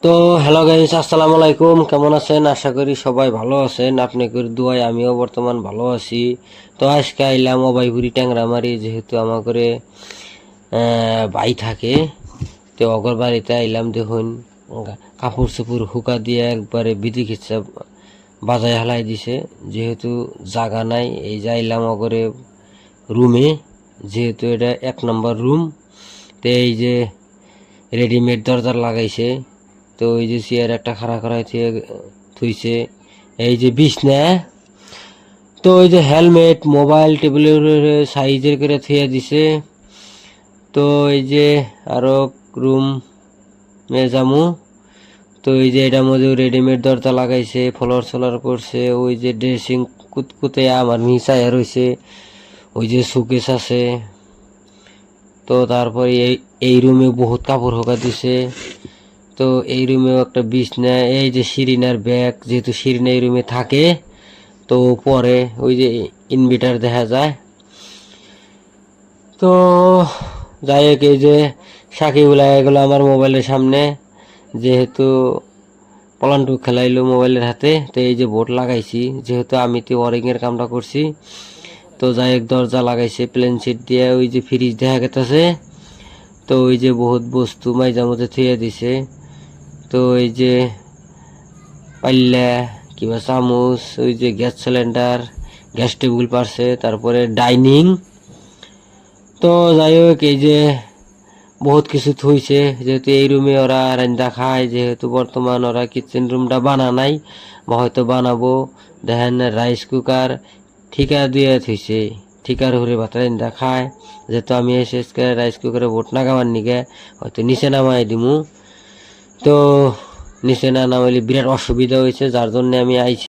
তো hello guys, আসসালামু আলাইকুম। কেমন আছেন? আশা করি সবাই ভালো আছেন। আপনাদের দোয়ায় আমিও বর্তমান ভালো আছি। তো আজকে আইলাম অবাইপুরি ট্যাংরামারি, যেহেতু আমার করে ভাই থাকে। তো অগর বাড়িতে আইলাম, দেখুন কাপড় চোপড় হুকা দিয়ে একবারে বিধি খিচ্ছা বাজায় হালাই দিছে। যেহেতু জাগা নাই, এই যে আইলাম অগরে রুমে, যেহেতু এটা 1 নম্বর রুম। তো এই যে রেডিমেড দরজা লাগাইছে। তো ওই যে চেয়ার একটা খাড়া করাই থুইছে। এই যে বিছনা, তো ওই যে হেলমেট মোবাইল টেবিলের সাইজের করে থুয়ে দিছে। তো এই যে আরো রুম মেজামু। তো এই যে এটার মধ্যে রেডিমেড দরজা লাগাইছে, ফ্লোর সোলার করছে। ওই যে ড্রেসিং কুতকুতে আমার মিশাইয়া রয়েছে। ওই যে সুকেস আছে। তো তারপরে এই রুমে বহুত কাপড় হোকা দিছে। তো এই রুমেও একটা বিছনা, এই যে শিরিনার ব্যাগ, যেহেতু শিরিনা এই রুমে থাকে। তো পরে ওই যে ইনভার্টার দেখা যায়। তো যাই হোক, এই যে সাকিবুল এগুলো আমার মোবাইলের সামনে, যেহেতু পলান্টু খেলাইলো মোবাইলের হাতে। তো এই যে বোর্ড লাগাইছি, যেহেতু আমি তো ওয়ারিংয়ের কামটা করছি। তো যাই হোক, দরজা লাগাইছে প্লেন শিট দিয়ে। ওই যে ফ্রিজ দেখা গেছে। তো ওই যে বহুত বস্তু মাইজার মধ্যে থুয়ে দিছে। তো এই যে পাল্লা কিংবা চামচ, ওই যে গ্যাস সিলিন্ডার, গ্যাস টেবিল পারছে, তারপরে ডাইনিং। তো যাই হোক, এই যে বহুত কিছু থইছে। যেহেতু এই রুমে ওরা রান্না খায়, যেহেতু বর্তমান ওরা কিচেন রুমটা বানা নাই বা হয়তো বানাবো। দেখেন রাইস কুকার ঠিকা দিয়ে থইছে, ঠিকার হরে ভাত রান্না খায়। যেহেতু আমি এসে রাইস কুকারে ভোট নাগাবার নিগে হয়তো নিচে নামাই দিমু। তো নিচে না নামাইলে বিরাট অসুবিধা হয়েছে, যার জন্য আমি আইছি।